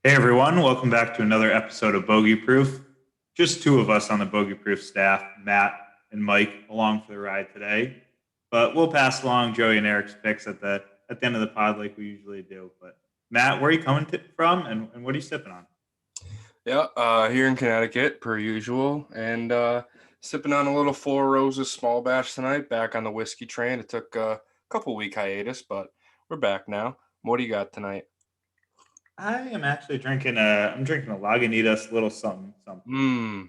Hey everyone, welcome back to another episode of Bogey Proof. Just two of us on the Bogey Proof staff, Matt and Mike, along for the ride today. But we'll pass along Joey and Eric's picks at the end of the pod like we usually do. But Matt, where are you coming from and what are you sipping on? Yeah, here in Connecticut, per usual, and sipping on a little Four Roses small batch tonight. Back on the whiskey train. It took a couple week hiatus, but we're back now. What do you got tonight? I am actually drinking a Lagunitas little something something. Mmm,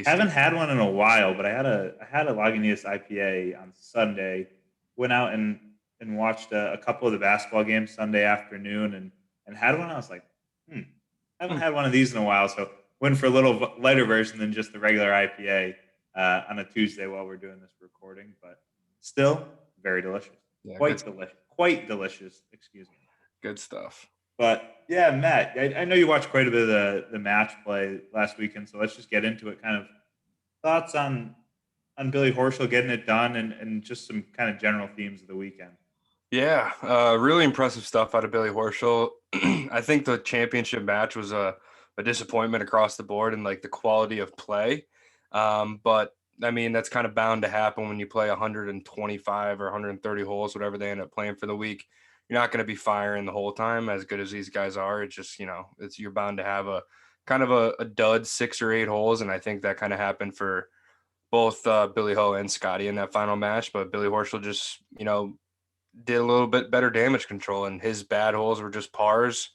Haven't tasty. had one in a while, but I had a Lagunitas IPA on Sunday. Went out and watched a couple of the basketball games Sunday afternoon and had one. I was like, I haven't Hmm. had one of these in a while, so went for a little lighter version than just the regular IPA on a Tuesday while we're doing this recording. But still very delicious, Yeah, quite delicious. Excuse me. good stuff. But yeah, Matt, I know you watched quite a bit of the match play last weekend, so let's just get into it. Kind of thoughts on Billy Horschel getting it done and just some kind of general themes of the weekend. Yeah, really impressive stuff out of Billy Horschel. I think the championship match was a disappointment across the board and like the quality of play. But I mean, that's kind of bound to happen when you play 125 or 130 holes, whatever they end up playing for the week. You're not going to be firing the whole time as good as these guys are. It's just, you're bound to have a kind of a dud 6 or 8 holes. And I think that kind of happened for both Billy Ho and Scotty in that final match. But Billy Horschel just, did a little bit better damage control, and his bad holes were just pars,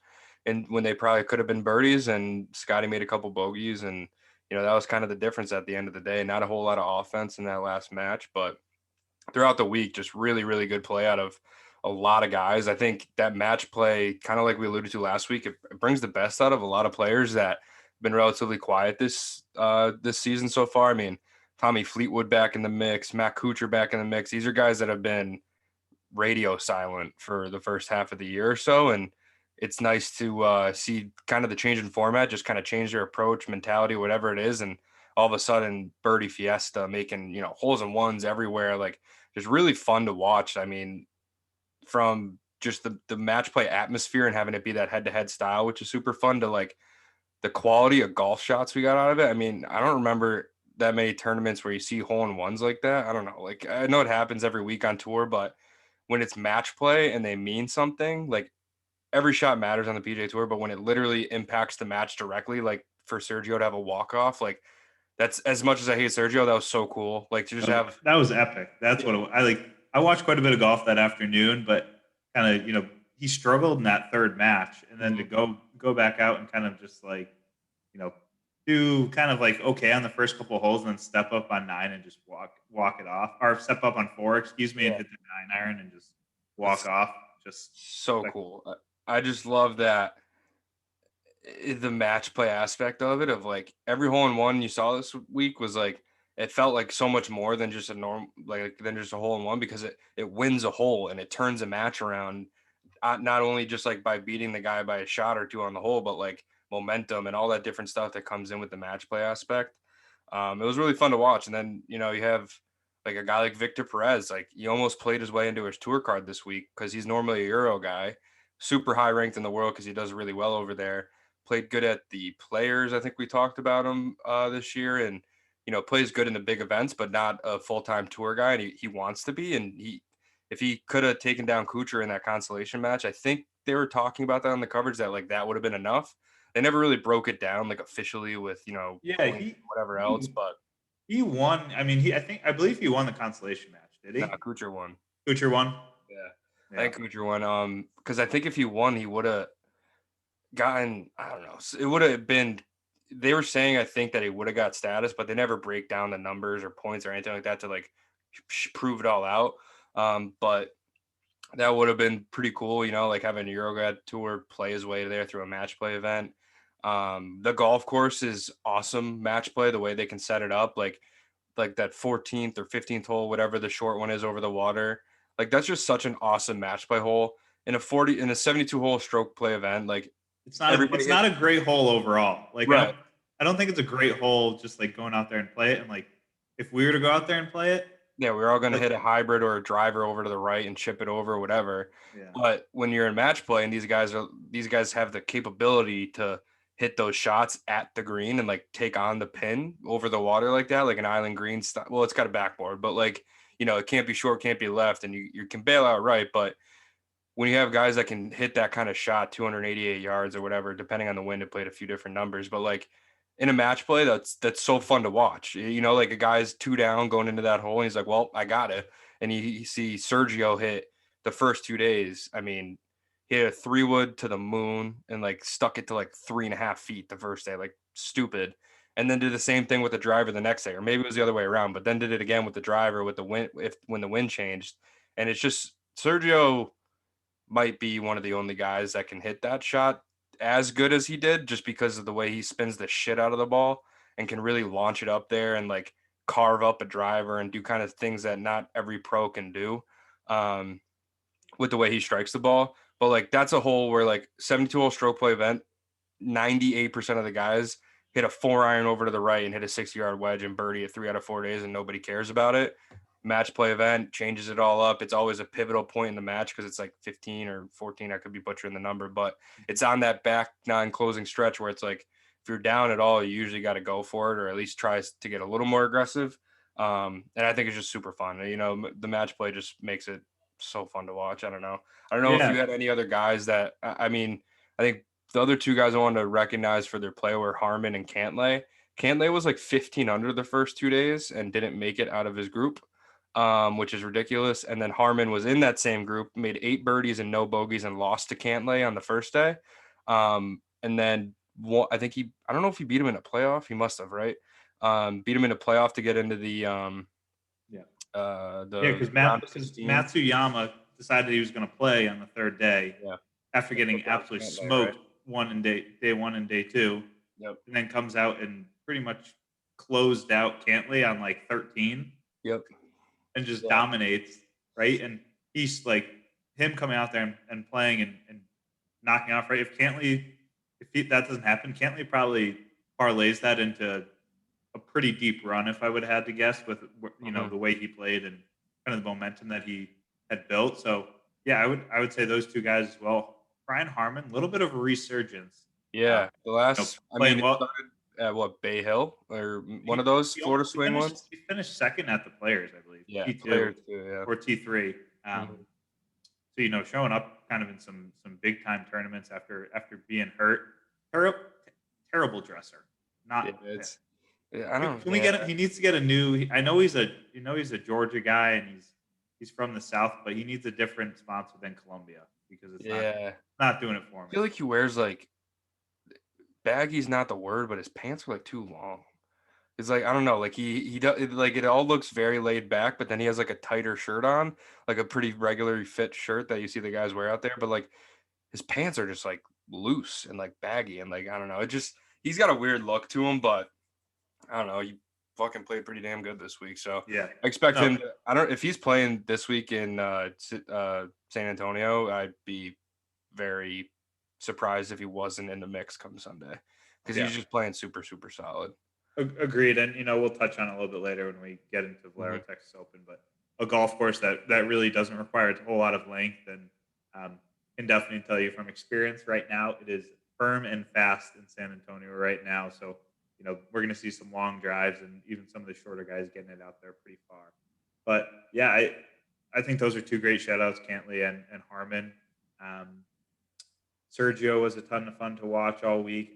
and when they probably could have been birdies. And Scotty made a couple bogeys, and that was kind of the difference at the end of the day. Not a whole lot of offense in that last match, but throughout the week, just really, really good play out of a lot of guys. I think that match play, kind of like we alluded to last week, it brings the best out of a lot of players that have been relatively quiet this season so far. I mean, Tommy Fleetwood back in the mix, Matt Kuchar back in the mix. These are guys that have been radio silent for the first half of the year or so. And it's nice to see kind of the change in format, just kind of change their approach, mentality, whatever it is. And all of a sudden, Birdie Fiesta making, holes and ones everywhere. Like, just really fun to watch. I mean, from just the match play atmosphere and having it be that head to head style, which is super fun, to like the quality of golf shots we got out of it. I mean, I don't remember that many tournaments where you see hole in ones like that. I don't know. Like, I know it happens every week on tour, but when it's match play and they mean something, like every shot matters on the PGA Tour, but when it literally impacts the match directly, like for Sergio to have a walk off, like that's, as much as I hate Sergio, that was so cool. Like to just have, That was epic. That's yeah, I like. I watched quite a bit of golf that afternoon, but kind of he struggled in that third match, and then to mhm. go back out and kind of just like you know do kind of like okay on the first couple of holes, and then step up on nine and just walk it off, or step up on four, excuse me, and Yeah, hit the 9 iron and just walk that's off. Just so like cool. I just love that the match play aspect of it, of like every hole in one you saw this week was like, it felt like so much more than just a norm, like than just a hole in one, because it wins a hole and it turns a match around, not only just like by beating the guy by a shot or two on the hole, but like momentum and all that different stuff that comes in with the match play aspect. It was really fun to watch. And then, you have like a guy like Victor Perez, like he almost played his way into his tour card this week because he's normally a Euro guy, super high ranked in the world because he does really well over there. Played good at the Players. I think we talked about him this year, and plays good in the big events, but not a full time tour guy. And he wants to be, and if he could have taken down Kuchar in that consolation match, I think they were talking about that on the coverage, that like that would have been enough. They never really broke it down like officially with yeah, points and whatever else, he but he won. I mean, I believe he won the consolation match. Did no, he? Kuchar won. Kuchar won. Yeah, I Yeah. think Kuchar won. Because I think if he won, he would have gotten, I don't know. It would have been. They were saying, I think, that he would have got status, but they never break down the numbers or points or anything like that to like prove it all out. But that would have been pretty cool, like having a Eurograd tour play his way there through a match play event. The golf course is awesome match play, the way they can set it up, like that 14th or 15th hole, whatever the short one is over the water. Like that's just such an awesome match play hole in a 72 hole stroke play event. Like everybody It's hit not a great hole overall. Like right. I don't think it's a great hole just like going out there and play it. And like if we were to go out there and play it, Yeah, we're all going to like hit a hybrid or a driver over to the right and chip it over or whatever. yeah. But when you're in match play and these guys are these guys have the capability to hit those shots at the green and like take on the pin over the water like that, like an island green style. Well, it's got a backboard, but like, it can't be short, can't be left, and you can bail out right. But when you have guys that can hit that kind of shot, 288 yards or whatever, depending on the wind, it played a few different numbers. But like in a match play, that's so fun to watch. Like a guy's 2 down going into that hole, and he's like, "Well, I got it." And you see Sergio hit the first 2 days. I mean, he hit a 3-wood to the moon and like stuck it to like 3.5 feet the first day, like stupid. And then did the same thing with the driver the next day, or maybe it was the other way around. But then did it again with the driver with the wind when the wind changed. And it's just Sergio might be one of the only guys that can hit that shot as good as he did, just because of the way he spins the shit out of the ball and can really launch it up there and like carve up a driver and do kind of things that not every pro can do with the way he strikes the ball. But like that's a hole where like 72-hole stroke play event, 98% of the guys hit a 4-iron over to the right and hit a 60-yard wedge and birdie at 3 out of 4 days, and nobody cares about it. Match play event changes it all up. It's always a pivotal point in the match because it's like 15 or 14. I could be butchering the number, but it's on that back 9 closing stretch where it's like if you're down at all, you usually got to go for it or at least try to get a little more aggressive. And I think it's just super fun. The match play just makes it so fun to watch. I don't know if you Yeah. had any other guys that I think the other 2 guys I wanted to recognize for their play were Harman and Cantlay. Cantlay was like 15 under the first 2 days and didn't make it out of his group, which is ridiculous. And then Harman was in that same group, made 8 birdies and no bogeys and lost to Cantlay on the first day. And then I don't know if he beat him in a playoff. He must have, right? Beat him in a playoff to get into the Because round of 16. Matsuyama decided he was going to play on the 3rd day after getting absolutely Cantlay, smoked right? day 1 and day 2. Yep. And then comes out and pretty much closed out Cantlay on like 13. Yep. And just dominates, right? And he's like him coming out there and playing and knocking off, right? If that doesn't happen, Cantlay probably parlays that into a pretty deep run, if I would have had to guess, with the way he played and kind of the momentum that he had built. So yeah, I would say those 2 guys as well. Brian Harman, a little bit of a resurgence. Yeah, the last playing well. At what, Bay Hill or one of those Florida swing ones? He finished second at the Players, I believe. Yeah, T2 Players too, yeah. or T3. So showing up kind of in some big time tournaments after being hurt. Terrible dresser. Not. Yeah, I don't. Can we get him? He needs to get a new. I know he's a Georgia guy and he's from the South, but he needs a different sponsor than Columbia because it's not doing it for me. I feel like he wears like baggy's not the word, but his pants are like too long. It's like, I don't know, like he does, like it all looks very laid back, but then he has like a tighter shirt on, like a pretty regularly fit shirt that you see the guys wear out there, but like his pants are just like loose and like baggy and like I don't know, he's got a weird look to him, but I don't know, he fucking played pretty damn good this week, so yeah, I expect him. If he's playing this week in San Antonio, I'd be very surprised if he wasn't in the mix come Sunday because he's just playing super, super solid. Agreed. And, we'll touch on it a little bit later when we get into Valero Texas Open, but a golf course that really doesn't require a whole lot of length. And can definitely tell you from experience right now, it is firm and fast in San Antonio right now. So, we're going to see some long drives and even some of the shorter guys getting it out there pretty far. But yeah, I think those are 2 great shout outs, Cantlay and Harman. Sergio was a ton of fun to watch all week.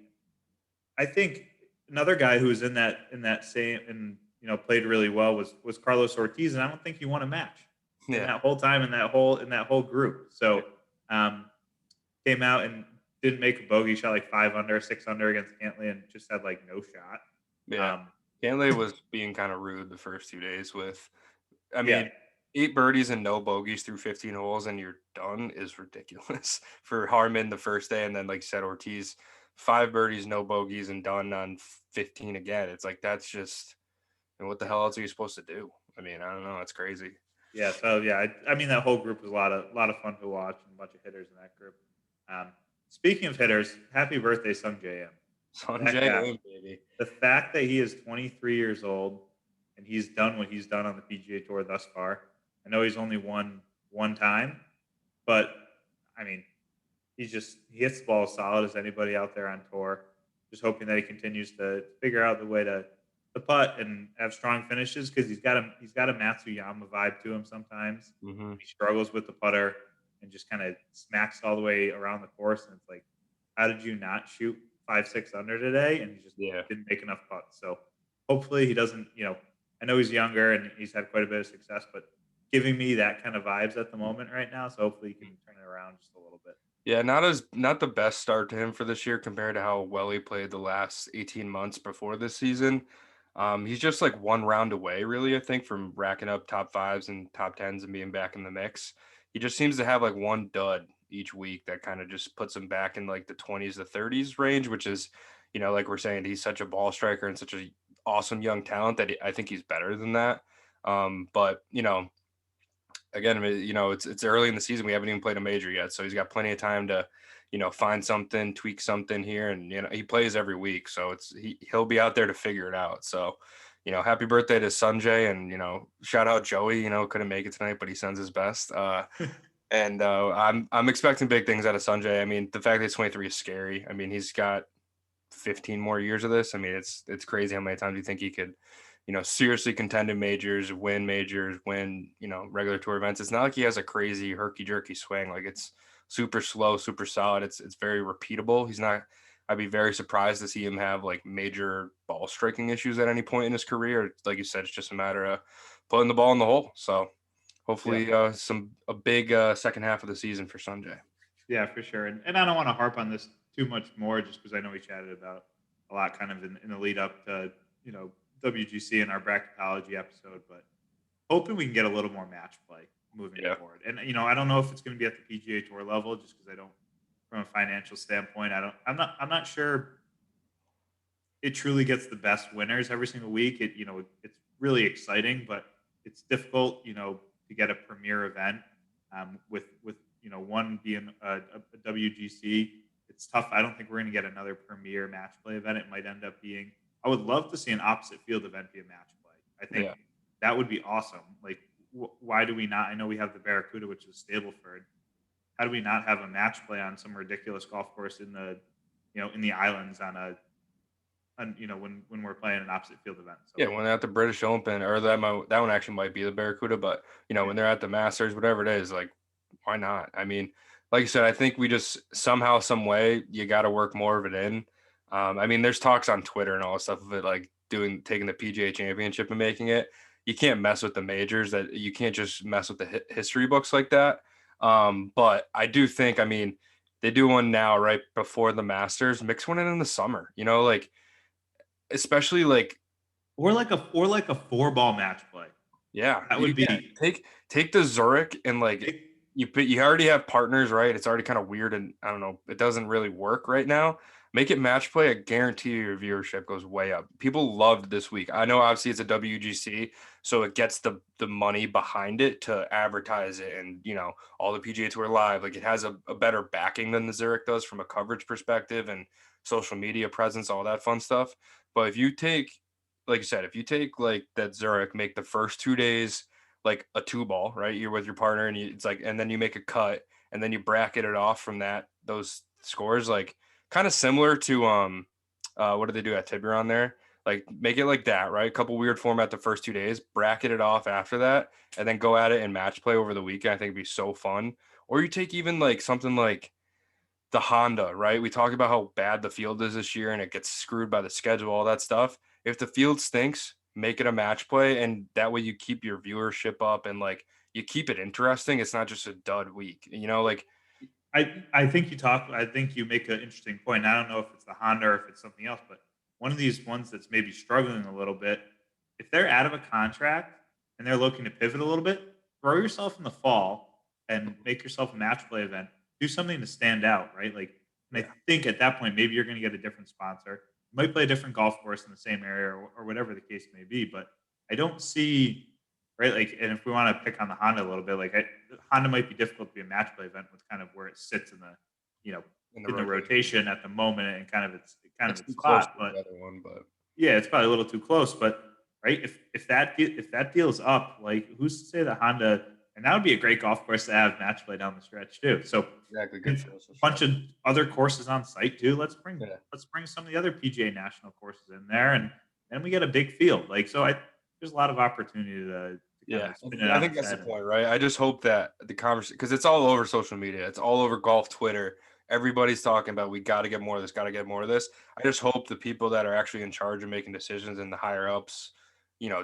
I think another guy who was in that same and played really well was Carlos Ortiz, and I don't think he won a match in that whole time in that whole group. So came out and didn't make a bogey, shot like 5 under, 6 under against Cantlay, and just had like no shot. Yeah, Cantlay was being kind of rude the first 2 days with, 8 birdies and no bogeys through 15 holes and you're done is ridiculous for Harman the first day, and then like you said, Ortiz 5 birdies, no bogeys, and done on 15 again. It's like that's just, what the hell else are you supposed to do? I mean, I don't know. It's crazy. Yeah. So yeah, that whole group was a lot of fun to watch and a bunch of hitters in that group. Speaking of hitters, happy birthday, Sung J M. Baby. The fact that he is 23 years old and he's done what he's done on the PGA Tour thus far. I know he's only won one time, but I mean, he hits the ball as solid as anybody out there on tour. Just hoping that he continues to figure out the way to putt and have strong finishes because he's got a Matsuyama vibe to him sometimes. Hmm. He struggles with the putter and just kind of smacks all the way around the course. And it's like, how did you not shoot 5-6 under today? And he just Yeah. didn't make enough putts. So hopefully he doesn't. I know he's younger and he's had quite a bit of success, but giving me that kind of vibes at the moment right now. So hopefully he can turn it around just a little bit. Yeah, not the best start to him for this year compared to how well he played the last 18 months before this season. He's just like one round away, really, I think, from racking up top fives and top tens and being back in the mix. He just seems to have like one dud each week that kind of just puts him back in like the 20s to 30s range, which is, like we're saying, he's such a ball striker and such a awesome young talent that I think he's better than that. But again, I mean, it's early in the season. We haven't even played a major yet, so he's got plenty of time to, find something, tweak something here, and he plays every week, so he'll be out there to figure it out. So, happy birthday to Sanjay, and shout out Joey. Couldn't make it tonight, but he sends his best. And I'm expecting big things out of Sanjay. I mean, the fact that he's 23 is scary. I mean, he's got 15 more years of this. I mean, it's crazy how many times you think he could, seriously contend in majors, win, regular tour events. It's not like he has a crazy herky jerky swing. Like it's super slow, super solid. It's very repeatable. I'd be very surprised to see him have like major ball striking issues at any point in his career. Like you said, it's just a matter of putting the ball in the hole. So hopefully a big second half of the season for Sanjay. Yeah, for sure. And I don't want to harp on this too much more just because I know we chatted about a lot kind of in the lead up to, WGC in our bracketology episode, but hoping we can get a little more match play moving Yeah. forward. And, I don't know if it's going to be at the PGA Tour level just because I don't, from a financial standpoint, I'm not sure it truly gets the best winners every single week. It's really exciting, but it's difficult, to get a premier event with one being a WGC. It's tough. I don't think we're going to get another premier match play event. It might end up being. I would love to see an opposite field event be a match play. I think Yeah. that would be awesome. Like, why do we not? I know we have the Barracuda, which is Stableford. How do we not have a match play on some ridiculous golf course in the islands when we're playing an opposite field event? So Yeah, when they're at the British Open, or that one actually might be the Barracuda, but when they're at the Masters, whatever it is, like, why not? I mean, like you said, I think we just somehow, some way, you got to work more of it in. I mean, there's talks on Twitter and all this stuff of it, like taking the PGA Championship and making it. You can't mess with the majors. That you can't just mess with the history books like that. But I do think, I mean, they do one now right before the Masters. Mix one in the summer. Like especially like or like a 4-ball match play. yeah, That would be take the Zurich and like you already have partners, right? It's already kind of weird and I don't know, it doesn't really work right now. Make it match play. I guarantee your viewership goes way up. People loved this week. I know obviously it's a WGC, so it gets the money behind it to advertise it and all the PGA Tour live. Like it has a better backing than the Zurich does from a coverage perspective and social media presence, all that fun stuff. But if you take, like you said, if you take like that Zurich, make the first 2 days like a 2-ball, right? You're with your partner and it's like, and then you make a cut and then you bracket it off from those scores, like kind of similar to, what do they do at Tiburon there? Like make it like that, right? A couple weird format the first 2 days, bracket it off after that, and then go at it in match play over the weekend. I think it'd be so fun. Or you take even like something like the Honda, right? We talked about how bad the field is this year and it gets screwed by the schedule, all that stuff. If the field stinks, make it a match play. And that way you keep your viewership up and like you keep it interesting. It's not just a dud week, like I think you make an interesting point. I don't know if it's the Honda or if it's something else, but one of these ones that's maybe struggling a little bit, if they're out of a contract and they're looking to pivot a little bit, throw yourself in the fall and make yourself a match play event. Do something to stand out, right? Like, and I think at that point maybe you're going to get a different sponsor. You might play a different golf course in the same area or whatever the case may be, but I don't see right? Like, and if we want to pick on the Honda a little bit, like Honda might be difficult to be a match play event with kind of where it sits in the, in the rotation at the moment and kind of it's its too close spot. to But the other one, but yeah, it's probably a little too close. But right, if that deal's up, like who's to say that Honda and that would be a great golf course to have match play down the stretch too. So Exactly. a Good for us. bunch of other courses on site too. Yeah. Let's bring some of the other PGA National courses in there, and then we get a big field. Like so, there's a lot of opportunity to kind Yeah, of spin it I on think its that's the head. point, right? I just hope that the conversation, because it's all over social media, it's all over golf Twitter. Everybody's talking about we got to get more of this, got to get more of this. I just hope the people that are actually in charge of making decisions and the higher ups,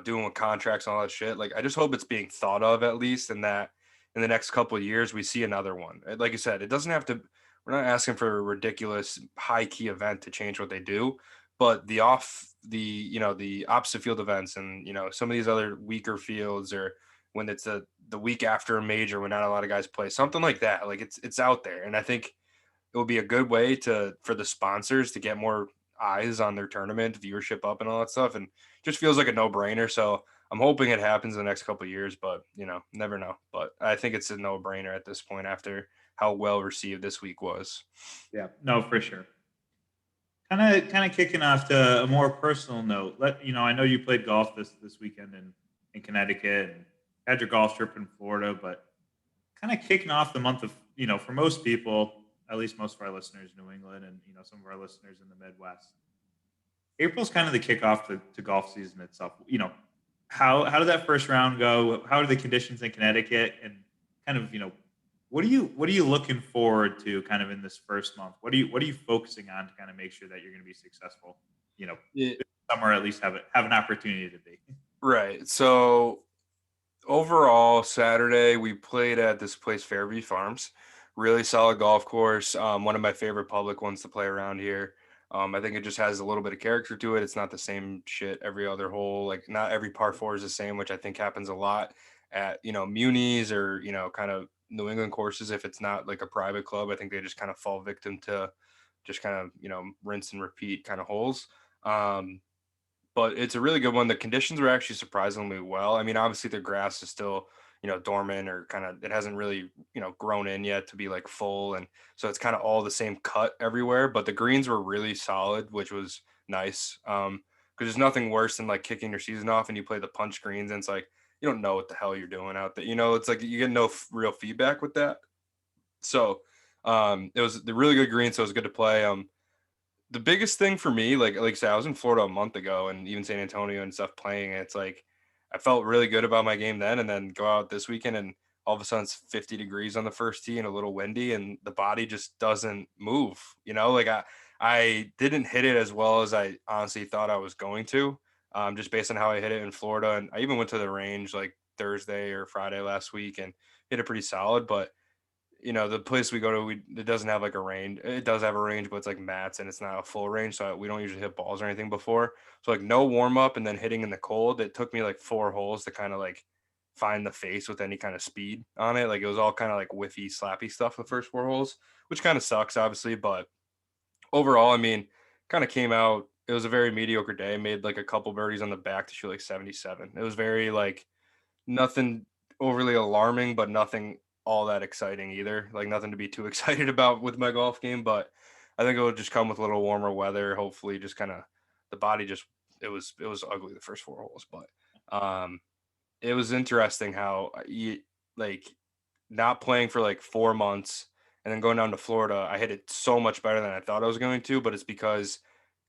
doing contracts and all that shit. Like, I just hope it's being thought of at least, and that in the next couple of years we see another one. Like you said, it doesn't have to. We're not asking for a ridiculous high key event to change what they do, but the opposite field events and some of these other weaker fields, or when it's the week after a major when not a lot of guys play, something like that. Like it's out there, and I think it would be a good way for the sponsors to get more eyes on their tournament, viewership up, and all that stuff, and just feels like a no brainer. So I'm hoping it happens in the next couple of years, but never know. But I think it's a no brainer at this point after how well received this week was. Yeah, no, for sure. Kind of kicking off to a more personal note. I know you played golf this weekend in Connecticut and had your golf trip in Florida, but kind of kicking off the month of for most people, at least most of our listeners, New England, and some of our listeners in the Midwest. April's kind of the kickoff to golf season itself. How did that first round go? How are the conditions in Connecticut? And kind of, what are you looking forward to kind of in this first month? What are you focusing on to kind of make sure that you're going to be successful? Yeah, This summer at least have an opportunity to be. right. So overall, Saturday we played at this place, Fairview Farms. Really solid golf course. One of my favorite public ones to play around here. I think it just has a little bit of character to it. It's not the same shit every other hole. Like not every par four is the same, which I think happens a lot at munis or kind of New England courses. If it's not like a private club, I think they just kind of fall victim to just kind of rinse and repeat kind of holes. Um, but it's a really good one. The conditions were actually surprisingly well. I mean, obviously the grass is still, dormant or kind of it hasn't really, grown in yet to be like full. And so it's kind of all the same cut everywhere, but the greens were really solid, which was nice. Because there's nothing worse than like kicking your season off and you play the punch greens and it's like you don't know what the hell you're doing out there. It's like you get no real feedback with that. So it was the really good green, so it was good to play. The biggest thing for me, like I said, I was in Florida a month ago and even San Antonio and stuff playing. And it's like I felt really good about my game then, and then go out this weekend and all of a sudden it's 50 degrees on the first tee and a little windy, and the body just doesn't move. Like I didn't hit it as well as I honestly thought I was going to, just based on how I hit it in Florida. And I even went to the range like Thursday or Friday last week and hit it pretty solid, but the place we go to, it doesn't have like a range. It does have a range, but it's like mats and it's not a full range. So we don't usually hit balls or anything before. So like no warm up and then hitting in the cold. It took me like 4 holes to kind of like find the face with any kind of speed on it. Like it was all kind of like whiffy, slappy stuff the first 4 holes, which kind of sucks, obviously. But overall, I mean, kind of came out. It was a very mediocre day. Made like a couple birdies on the back to shoot like 77. It was very like nothing overly alarming, but nothing all that exciting either. Like nothing to be too excited about with my golf game, but I think it will just come with a little warmer weather. Hopefully, just kind of the body just it was ugly the first 4 holes, but it was interesting how you like not playing for like 4 months and then going down to Florida. I hit it so much better than I thought I was going to, but it's because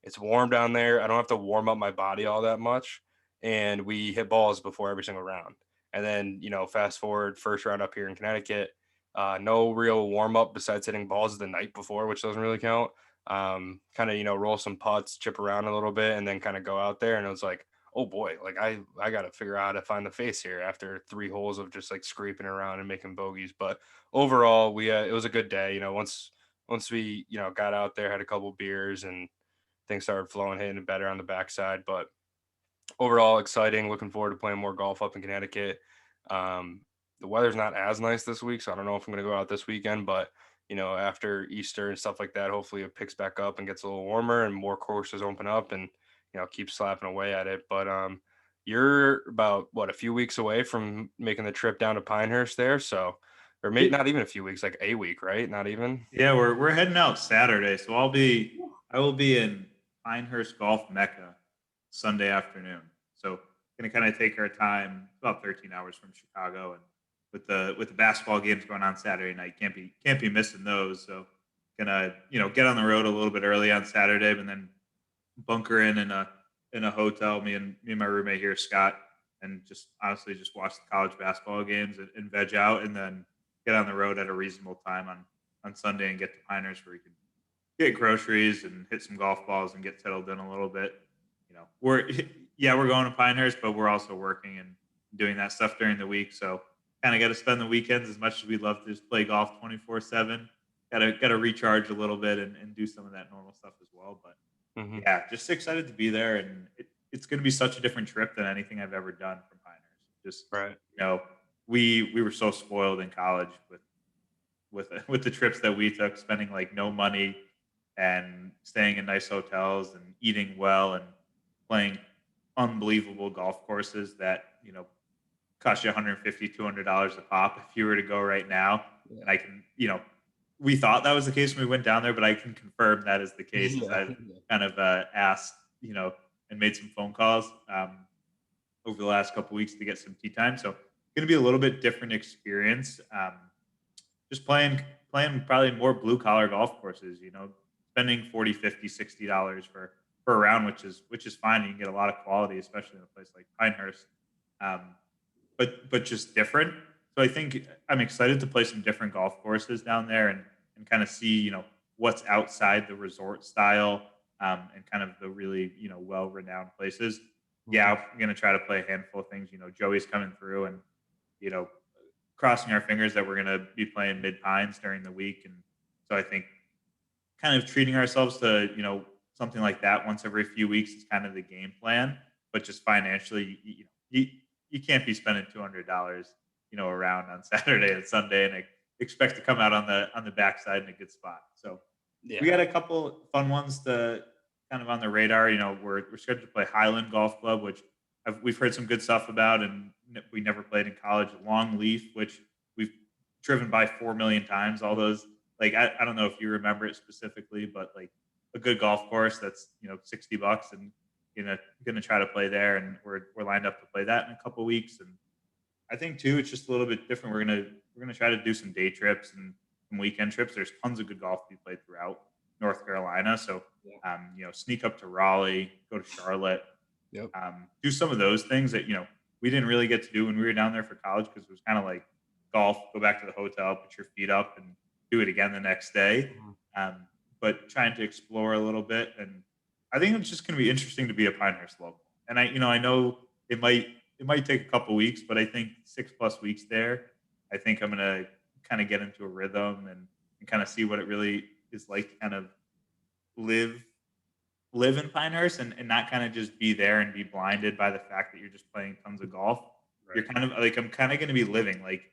it's warm down there. I don't have to warm up my body all that much, and we hit balls before every single round. And then, fast forward first round up here in Connecticut, no real warm up besides hitting balls the night before, which doesn't really count. Kind of, roll some putts, chip around a little bit, and then kind of go out there. And it was like, oh boy, like I got to figure out how to find the face here after 3 holes of just like scraping around and making bogeys. But overall, it was a good day. Once we got out there, had a couple beers, and things started flowing, hitting it better on the backside. But overall exciting. Looking forward to playing more golf up in Connecticut. The weather's not as nice this week, so I don't know if I'm going to go out this weekend, but after Easter and stuff like that, hopefully it picks back up and gets a little warmer and more courses open up and, keep slapping away at it. But, you're about a few weeks away from making the trip down to Pinehurst there. So, or maybe not even a few weeks, like a week, right? Not even. Yeah, we're heading out Saturday, so I will be in Pinehurst Golf Mecca Sunday afternoon. So gonna kind of take our time, about 13 hours from Chicago, and with the basketball games going on Saturday night. Can't be missing those. So gonna get on the road a little bit early on Saturday, and then bunker in a hotel. Me and my roommate here, Scott, and just honestly just watch the college basketball games and veg out, and then get on the road at a reasonable time on Sunday and get to Pinehurst where we can get groceries and hit some golf balls and get settled in a little bit. We're yeah, we're going to Pinehurst, but we're also working and doing that stuff during the week. So kind of got to spend the weekends as much as we'd love to just play golf 24/7. Got to recharge a little bit and do some of that normal stuff as well. But Hmm. yeah, just excited to be there, and it's going to be such a different trip than anything I've ever done from Pinehurst. Just Right. you know, we were so spoiled in college with the trips that we took, spending like no money and staying in nice hotels and eating well and playing unbelievable golf courses that cost you 150 $200 a pop if you were to go right now. Yeah. And I can we thought that was the case when we went down there, but I can confirm that is the case as Yeah. I've kind of asked and made some phone calls over the last couple weeks to get some tea time. So it's going to be a little bit different experience. Just playing probably more blue collar golf courses, spending 40, 50, $60 for a round, which is fine. You can get a lot of quality, especially in a place like Pinehurst. Um, but just different. So I think I'm excited to play some different golf courses down there and kind of see, what's outside the resort style and kind of the really, well renowned places. Mhm. Yeah, I'm gonna try to play a handful of things. Joey's coming through and, you know, crossing our fingers that we're going to be playing mid pines during the week. And so I think kind of treating ourselves to, something like that once every few weeks is kind of the game plan, but just financially, you can't be spending $200, around on Saturday and Sunday and expect to come out on the backside in a good spot. So we Yeah. got a couple fun ones to kind of on the radar. We're scheduled to play Highland Golf Club, which we've heard some good stuff about, and we never played in college. Longleaf, which we've driven by 4 million times. All those, like, I don't know if you remember it specifically, but like a good golf course that's $60, and gonna try to play there, and we're lined up to play that in a couple weeks. And I think too, it's just a little bit different. We're gonna try to do some day trips and some weekend trips. There's tons of good golf to be played throughout North Carolina. So Yeah. sneak up to Raleigh, go to Charlotte, Yep. do some of those things that we didn't really get to do when we were down there for college because it was kind of like golf, go back to the hotel, put your feet up, and do it again the next day. Mhm. But trying to explore a little bit, and I think it's just going to be interesting to be a Pinehurst local. And I know it might take a couple weeks, but I think 6+ weeks there, I think I'm gonna kind of get into a rhythm and kind of see what it really is like to kind of live live in Pinehurst and not kind of just be there and be blinded by the fact that you're just playing tons of golf. You're Right. kind of like, I'm kind of going to be living like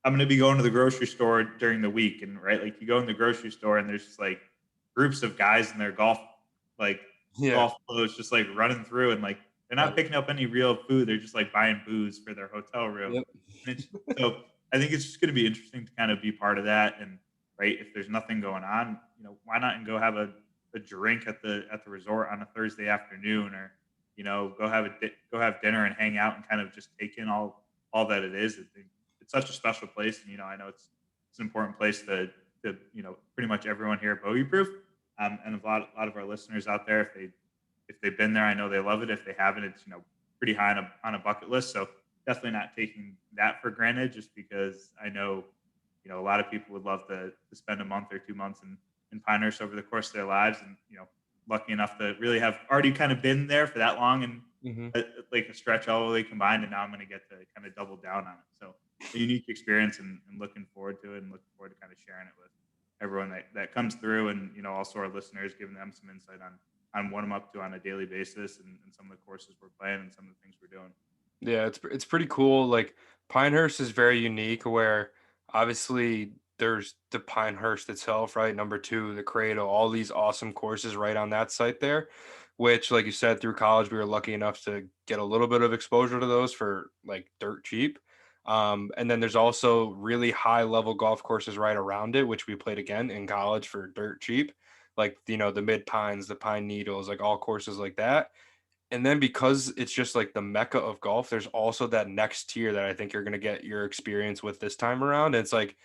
I'm going to be going to the grocery store during the week. And right, like you go in the grocery store and there's just like groups of guys in their like Yeah. golf clothes, just like running through, and like they're not Right. picking up any real food. They're just like buying booze for their hotel room. Yep. And it's so I think it's just going to be interesting to kind of be part of that. And right, if there's nothing going on, why not and go have a drink at the resort on a Thursday afternoon, or go have dinner and hang out and kind of just take in all that it is. It's such a special place, and I know it's an important place to pretty much everyone here at Bogey Proof, and a lot of our listeners out there. If they've been there, I know they love it. If they haven't, it's pretty high on a bucket list. So definitely not taking that for granted, just because I know a lot of people would love to spend a month or 2 months in Pinehurst over the course of their lives, and lucky enough to really have already kind of been there for that long and Hmm. like a stretch all the way combined, and now I'm going to get to kind of double down on it. So a unique experience, and looking forward to it, and looking forward to kind of sharing it with everyone that comes through, and also our listeners, giving them some insight on what I'm up to on a daily basis, and some of the courses we're playing and some of the things we're doing. Yeah, it's pretty cool. Like Pinehurst is very unique where obviously there's the Pinehurst itself, right? Number two, the Cradle, all these awesome courses right on that site there, which like you said, through college we were lucky enough to get a little bit of exposure to those for like dirt cheap. And then there's also really high level golf courses right around it, which we played again in college for dirt cheap, like the Mid Pines, the Pine Needles, like all courses like that. And then because it's just like the mecca of golf, there's also that next tier that I think you're going to get your experience with this time around. And it's like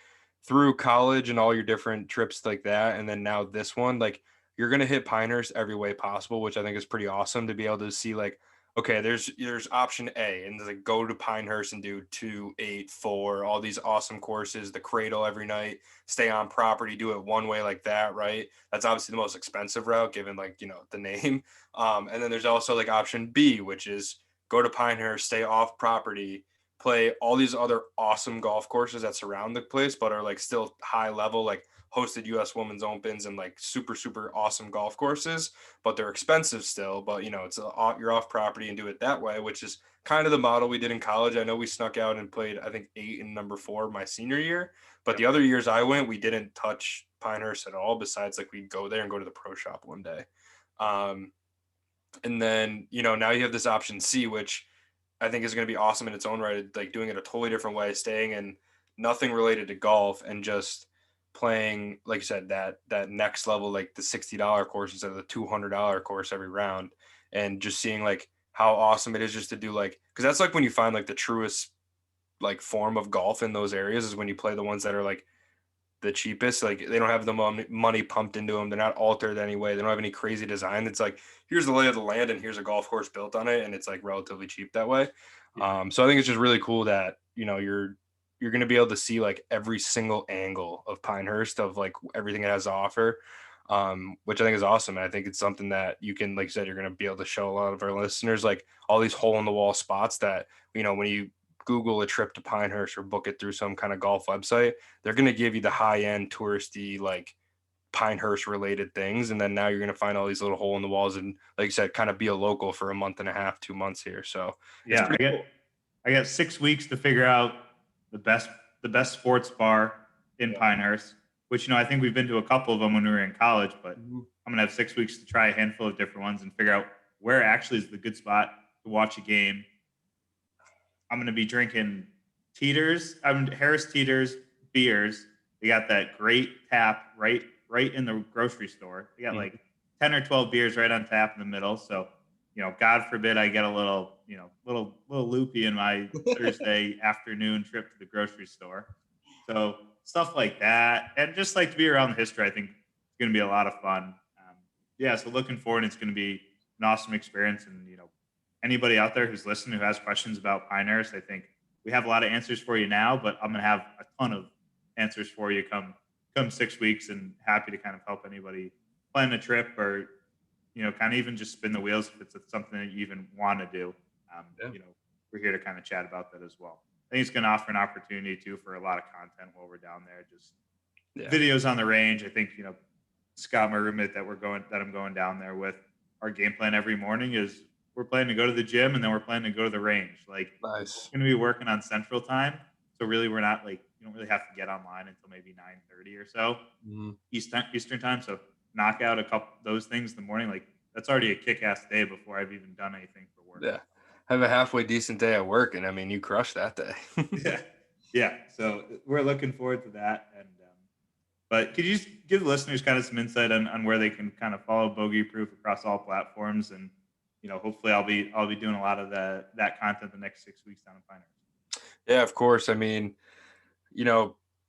through college and all your different trips like that. And then now this one, like you're going to hit Pinehurst every way possible, which I think is pretty awesome to be able to see like, okay, there's option A and like go to Pinehurst and do 2, 8, 4, all these awesome courses, the cradle every night, stay on property, do it one way like that, right? That's obviously the most expensive route given like, the name. And then there's also like option B, which is go to Pinehurst, stay off property, play all these other awesome golf courses that surround the place, but are like still high level, like hosted U.S. Women's Opens and like super, super awesome golf courses, but they're expensive still. But, you're off property and do it that way, which is kind of the model we did in college. I know we snuck out and played, I think, 8 and number 4 my senior year. But the other years I went, we didn't touch Pinehurst at all, besides like we'd go there and go to the pro shop one day. And then, now you have this option C, which I think is going to be awesome in its own right, like doing it a totally different way, staying in nothing related to golf and just playing, like you said, that next level, like the $60 course instead of the $200 course every round, and just seeing like how awesome it is just to do like, because that's like when you find like the truest like form of golf in those areas is when you play the ones that are like the cheapest. Like they don't have the money pumped into them. They're not altered anyway. They don't have any crazy design. It's like, here's the lay of the land and here's a golf course built on it. And it's like relatively cheap that way. So I think it's just really cool that, you're going to be able to see like every single angle of Pinehurst of like everything it has to offer. Which I think is awesome. And I think it's something that you can, like you said, you're going to be able to show a lot of our listeners, like all these hole in the wall spots that, when you Google a trip to Pinehurst or book it through some kind of golf website, they're going to give you the high end touristy, like Pinehurst related things. And then now you're going to find all these little hole in the walls and, like you said, kind of be a local for a month and a half, 2 months here. So it's Yeah, pretty cool. I got 6 weeks to figure out the best sports bar in Yeah. Pinehurst, which I think we've been to a couple of them when we were in college, but Mm-hmm. I'm gonna have 6 weeks to try a handful of different ones and figure out where actually is the good spot to watch a game. I'm gonna be drinking Harris Teeter's beers. They got that great tap right in the grocery store. They got Mhm. like 10 or 12 beers right on tap in the middle. So, God forbid I get a little loopy in my Thursday afternoon trip to the grocery store. So stuff like that. And just like to be around the history, I think it's going to be a lot of fun. Yeah. So looking forward, it's going to be an awesome experience. And, anybody out there who's listening who has questions about Pinehurst, I think we have a lot of answers for you now, but I'm going to have a ton of answers for you come 6 weeks, and happy to kind of help anybody plan a trip or, kind of even just spin the wheels if it's something that you even want to do. Yeah. We're here to kind of chat about that as well. I think it's going to offer an opportunity too for a lot of content while we're down there. Just videos on the range. I think, Scott, my roommate that I'm going down there with, our game plan every morning is we're planning to go to the gym and then we're planning to go to the range. Like, Nice. we're going to be working on Central Time, so really we're not like, you don't really have to get online until maybe 9:30 or so Eastern Time. So knock out a couple those things in the morning. Like that's already a kick-ass day before I've even done anything for work. Yeah. Have a halfway decent day at work. And I mean, you crushed that day. Yeah. So we're looking forward to that. And but could you just give the listeners kind of some insight on where they can kind of follow Bogey Proof across all platforms? And hopefully I'll be doing a lot of that content the next 6 weeks down in Pinehurst. Yeah, of course. I mean,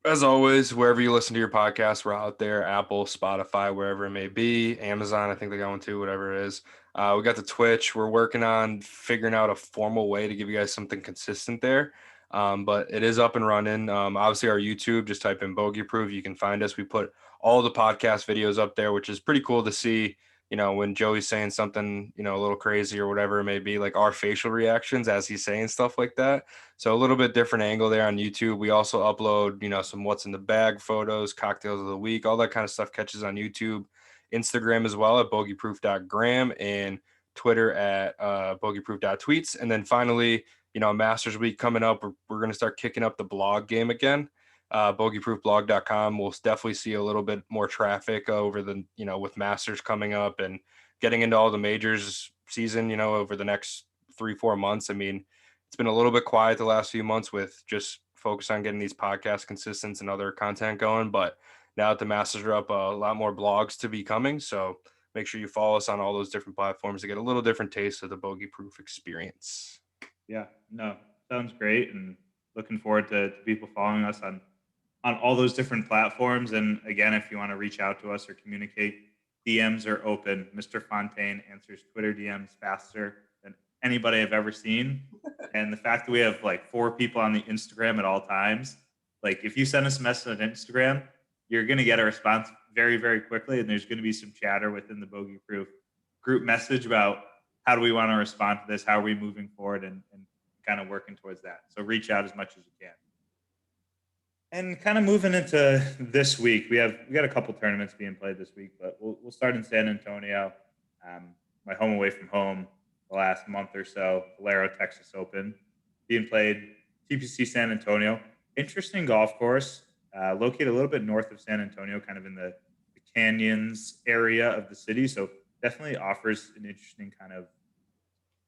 as always, wherever you listen to your podcast, we're out there, Apple, Spotify, wherever it may be, Amazon, I think they got one too, whatever it is. We got the Twitch. We're working on figuring out a formal way to give you guys something consistent there. But it is up and running. Obviously, our YouTube, just type in Bogey Proof. You can find us. We put all the podcast videos up there, which is pretty cool to see. When Joey's saying something, a little crazy or whatever it may be, like our facial reactions as he's saying stuff like that. So a little bit different angle there on YouTube. We also upload, some what's in the bag photos, cocktails of the week, all that kind of stuff catches on YouTube, Instagram as well at bogeyproof.gram, and Twitter at bogeyproof.tweets. And then finally, Masters Week coming up, we're going to start kicking up the blog game again. Bogeyproofblog.com. We'll definitely see a little bit more traffic over the, with Masters coming up and getting into all the majors season, over the next 3-4 months. I mean, it's been a little bit quiet the last few months with just focus on getting these podcasts consistent and other content going. But now that the Masters are up, a lot more blogs to be coming. So make sure you follow us on all those different platforms to get a little different taste of the bogey proof experience. Yeah, no, sounds great, and looking forward to people following us on all those different platforms. And again, if you want to reach out to us or communicate, DMs are open. Mr. Fontaine answers Twitter DMs faster than anybody I've ever seen. And the fact that we have like 4 people on the Instagram at all times, like if you send us a message on Instagram, you're going to get a response very, very quickly. And there's going to be some chatter within the Bogey Proof group message about how do we want to respond to this? How are we moving forward and kind of working towards that? So reach out as much as you can. And kind of moving into this week, we got a couple tournaments being played this week, but we'll start in San Antonio, my home away from home. The last month or so, Valero Texas Open being played, TPC San Antonio. Interesting golf course, located a little bit north of San Antonio, kind of in the canyons area of the city. So definitely offers an interesting kind of,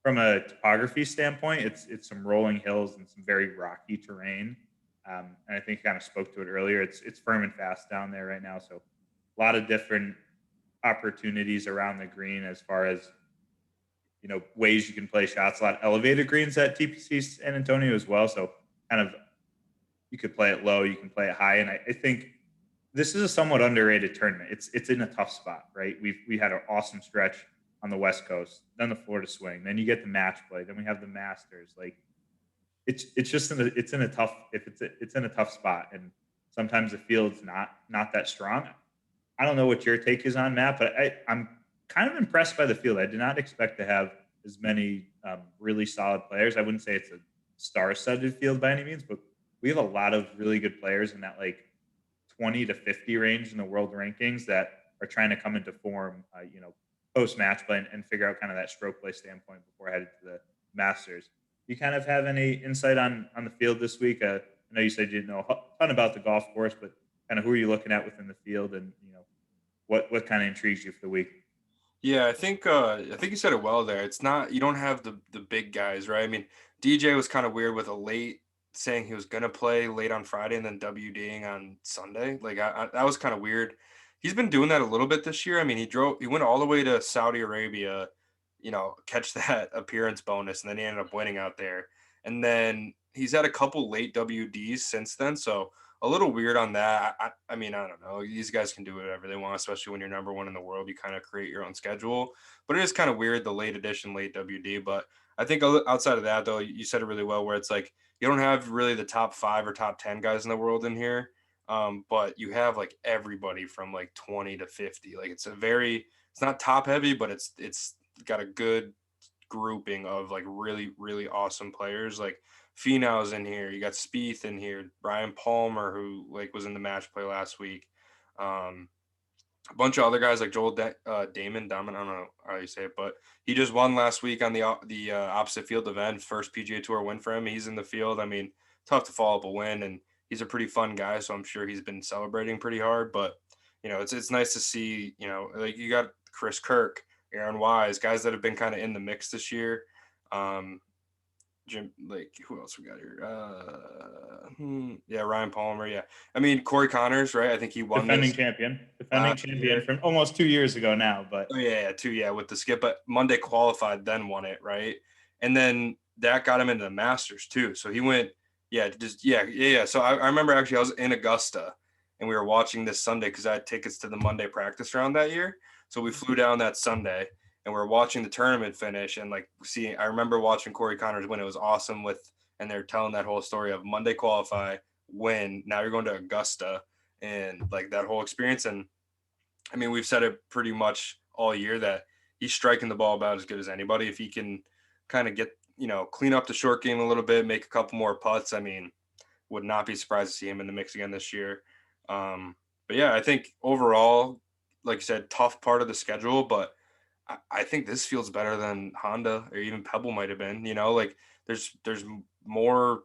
from a topography standpoint, it's some rolling hills and some very rocky terrain. And I think I kind of spoke to it earlier. It's firm and fast down there right now. So a lot of different opportunities around the green as far as ways you can play shots. A lot of elevated greens at TPC San Antonio as well. So kind of you could play it low, you can play it high, and I think this is a somewhat underrated tournament. It's in a tough spot, right? We had an awesome stretch on the West Coast, then the Florida Swing, then you get the match play, then we have the Masters. Like it's just it's in a tough spot, and sometimes the field's not that strong. I don't know what your take is on Matt, but I'm kind of impressed by the field. I did not expect to have as many really solid players. I wouldn't say it's a star-studded field by any means, but we have a lot of really good players in that like 20 to 50 range in the world rankings that are trying to come into form, post match play and figure out kind of that stroke play standpoint before headed to the Masters. You kind of have any insight on the field this week? I know you said you didn't know a ton about the golf course, but kind of who are you looking at within the field, and what kind of intrigues you for the week? Yeah, I think you said it well there. It's not, you don't have the big guys, right? I mean, DJ was kind of weird with a late saying he was gonna play late on Friday and then WDing on Sunday. Like that was kind of weird. He's been doing that a little bit this year. I mean, he went all the way to Saudi Arabia, catch that appearance bonus, and then he ended up winning out there. And then he's had a couple late WDs since then, so a little weird on that. I mean, I don't know. These guys can do whatever they want, especially when you're number one in the world. You kind of create your own schedule. But it is kind of weird, the late edition, late WD. But I think outside of that, though, you said it really well, where it's like you don't have really the top 5 or top 10 guys in the world in here. But you have like everybody from like 20 to 50. Like it's not top heavy, but it's got a good grouping of like really, really awesome players. Like Finau's in here. You got Spieth in here. Brian Palmer, who like was in the match play last week. A bunch of other guys like Joel Damon. I don't know how you say it, but he just won last week on the opposite field event. First PGA Tour win for him. He's in the field. I mean, tough to follow up a win, and he's a pretty fun guy. So I'm sure he's been celebrating pretty hard. But it's nice to see. Like you got Chris Kirk, Aaron Wise, guys that have been kind of in the mix this year. Jim, like who else we got here? Yeah, Ryan Palmer. Yeah, I mean Corey Connors, right? I think he won Defending this champion, year. from almost 2 years ago now. But Oh yeah, with the skip, but Monday qualified, then won it, right? And then that got him into the Masters too. So he went, yeah. So I remember actually I was in Augusta and we were watching this Sunday because I had tickets to the Monday practice round that year. So we flew down that Sunday and we are watching the tournament finish and like I remember watching Corey Connors win. It was awesome and they're telling that whole story of Monday qualify, win. Now you're going to Augusta and like that whole experience. And I mean, we've said it pretty much all year that he's striking the ball about as good as anybody. If he can kind of get, clean up the short game a little bit, make a couple more putts, I mean, would not be surprised to see him in the mix again this year. But yeah, I think overall, like you said, tough part of the schedule, but I think this feels better than Honda or even Pebble might have been, like there's more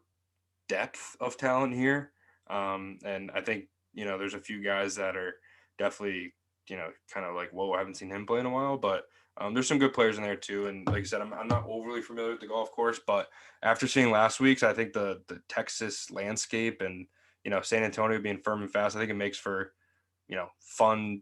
depth of talent here. And I think, there's a few guys that are definitely, kind of like, whoa, I haven't seen him play in a while, but there's some good players in there too. And like I said, I'm not overly familiar with the golf course, but after seeing last week's, I think the Texas landscape and, San Antonio being firm and fast, I think it makes for, fun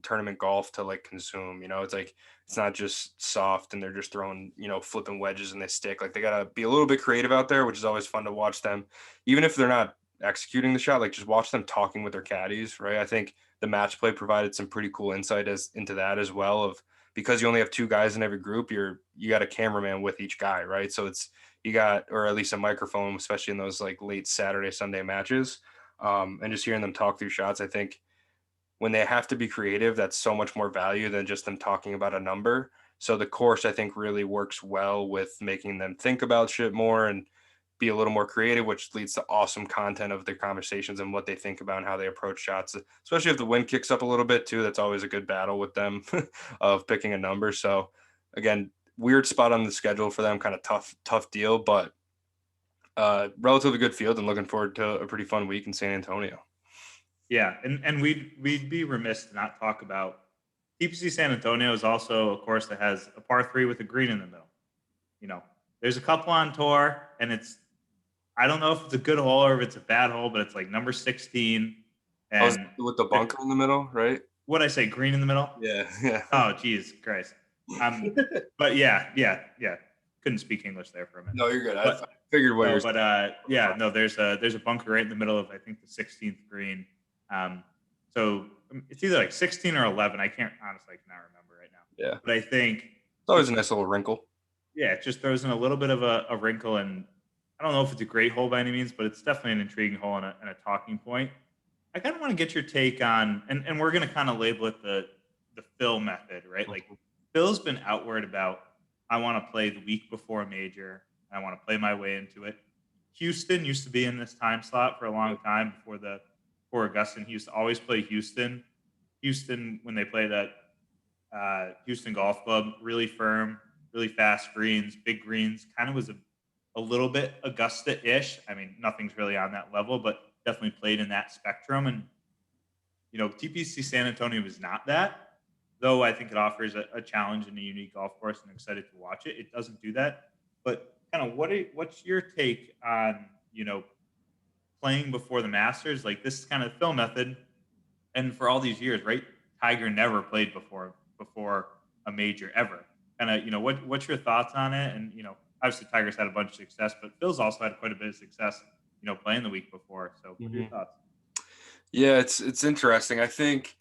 tournament golf to like consume. It's like it's not just soft and they're just throwing, flipping wedges and they stick. Like they gotta be a little bit creative out there, which is always fun to watch them, even if they're not executing the shot. Like just watch them talking with their caddies, right? I think the match play provided some pretty cool insight into that as well. Of because you only have two guys in every group, you got a cameraman with each guy, right? So it's you got, or at least a microphone, especially in those like late Saturday, Sunday matches. And just hearing them talk through shots, I think when they have to be creative, that's so much more value than just them talking about a number. So the course, I think, really works well with making them think about shit more and be a little more creative, which leads to awesome content of their conversations and what they think about and how they approach shots, especially if the wind kicks up a little bit too. That's always a good battle with them of picking a number. So again, weird spot on the schedule for them, kind of tough deal, but relatively good field and looking forward to a pretty fun week in San Antonio. Yeah, and we'd be remiss to not talk about TPC San Antonio is also a course that has a par three with a green in the middle. There's a couple on tour, and I don't know if it's a good hole or if it's a bad hole, but it's like number 16. And with the bunker in the middle, right? What'd I say? Green in the middle? Yeah, yeah. Oh, geez, Christ. But yeah. Couldn't speak English there for a minute. No, you're good. But, I figured what you're saying. But no, there's a bunker right in the middle of I think the 16th green. So it's either like 16 or 11. I cannot remember right now. Yeah. But I think it's always a nice little wrinkle. Yeah, it just throws in a little bit of a wrinkle, and I don't know if it's a great hole by any means, but it's definitely an intriguing hole and a talking point. I kind of want to get your take on, and we're going to kind of label it the Phil method, right? Like Phil's been outward about, I want to play the week before a major. I want to play my way into it. Houston used to be in this time slot for a long time before Augusta. He used to always play Houston. Houston, when they played at Houston Golf Club, really firm, really fast greens, big greens, kind of was a little bit Augusta-ish. I mean, nothing's really on that level, but definitely played in that spectrum. And, TPC San Antonio is not that, though I think it offers a challenge and a unique golf course, and I'm excited to watch it. It doesn't do that. But kind of what's your take on, playing before the Masters? Like this is kind of the Phil method. And for all these years, right? Tiger never played before a major ever. Kind of, what's your thoughts on it? And, obviously Tiger's had a bunch of success, but Phil's also had quite a bit of success, playing the week before. So what are your thoughts? Yeah, it's interesting. I think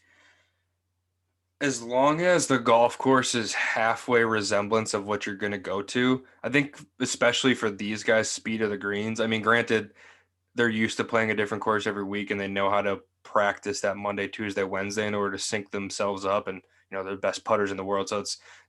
as long as the golf course is halfway resemblance of what you're going to go to, I think especially for these guys, speed of the greens. I mean, granted, they're used to playing a different course every week and they know how to practice that Monday, Tuesday, Wednesday in order to sync themselves up, and they're the best putters in the world. So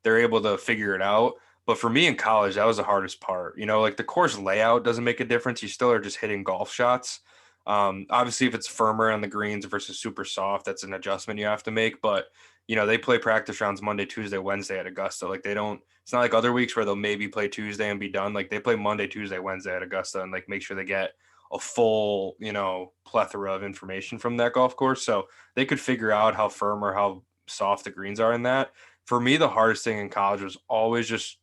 they're able to figure it out. But for me in college, that was the hardest part. Like the course layout doesn't make a difference. You still are just hitting golf shots. Obviously, if it's firmer on the greens versus super soft, that's an adjustment you have to make. But they play practice rounds Monday, Tuesday, Wednesday at Augusta. Like they don't. It's not like other weeks where they'll maybe play Tuesday and be done. Like they play Monday, Tuesday, Wednesday at Augusta, and like make sure they get a full plethora of information from that golf course, so they could figure out how firm or how soft the greens are in that. For me, the hardest thing in college was always just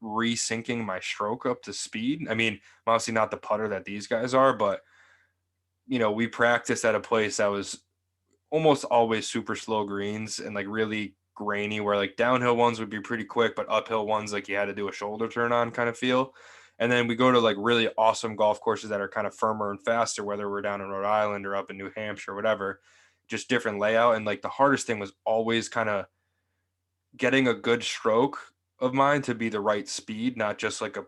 resyncing my stroke up to speed. I mean, I'm obviously not the putter that these guys are, but we practiced at a place that was almost always super slow greens and like really grainy, where like downhill ones would be pretty quick, but uphill ones like you had to do a shoulder turn on kind of feel. And then we go to like really awesome golf courses that are kind of firmer and faster, whether we're down in Rhode Island or up in New Hampshire or whatever, just different layout. And like the hardest thing was always kind of getting a good stroke of mine to be the right speed, not just like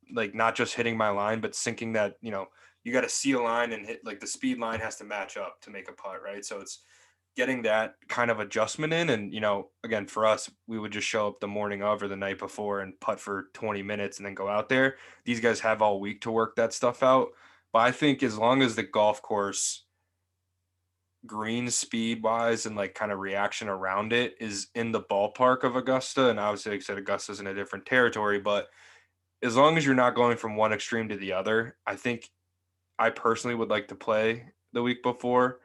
not just hitting my line, but syncing that, you got to see a line and hit, like the speed line has to match up to make a putt, right? So it's getting that kind of adjustment in. And, again, for us, we would just show up the morning of or the night before and putt for 20 minutes and then go out there. These guys have all week to work that stuff out. But I think as long as the golf course green speed wise and like kind of reaction around it is in the ballpark of Augusta, and obviously like I said, Augusta's in a different territory, but as long as you're not going from one extreme to the other, I think I personally would like to play the week before.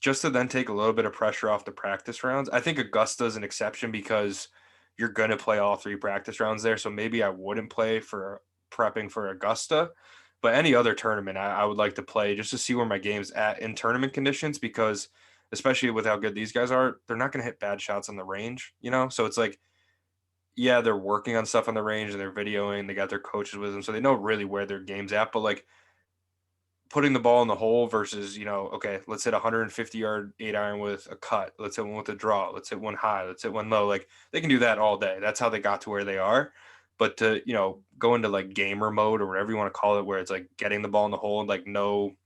Just to then take a little bit of pressure off the practice rounds. I think Augusta is an exception because you're going to play all three practice rounds there. So maybe I wouldn't play for prepping for Augusta, but any other tournament I would like to play just to see where my game's at in tournament conditions, because especially with how good these guys are, they're not going to hit bad shots on the range, you know? So it's like, yeah, they're working on stuff on the range and they're videoing, they got their coaches with them, so they know really where their game's at. But like putting the ball in the hole versus, okay, let's hit a 150-yard 8-iron with a cut. Let's hit one with a draw. Let's hit one high. Let's hit one low. Like they can do that all day. That's how they got to where they are. But to, go into like gamer mode or whatever you want to call it, where it's like getting the ball in the hole and like no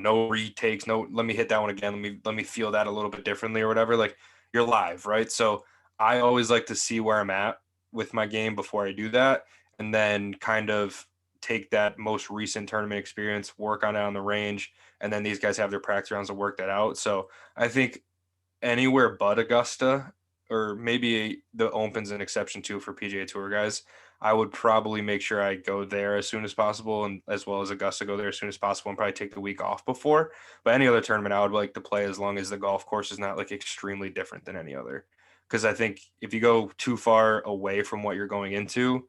retakes, no, let me hit that one again. Let me feel that a little bit differently or whatever. Like you're live, right? So I always like to see where I'm at with my game before I do that, and then kind of take that most recent tournament experience, work on it on the range, and then these guys have their practice rounds to work that out. So I think anywhere but Augusta, or maybe the Open's an exception too for PGA Tour guys, I would probably make sure I go there as soon as possible, and as well as Augusta go there as soon as possible, and probably take the week off before. But any other tournament I would like to play as long as the golf course is not like extremely different than any other. Because I think if you go too far away from what you're going into,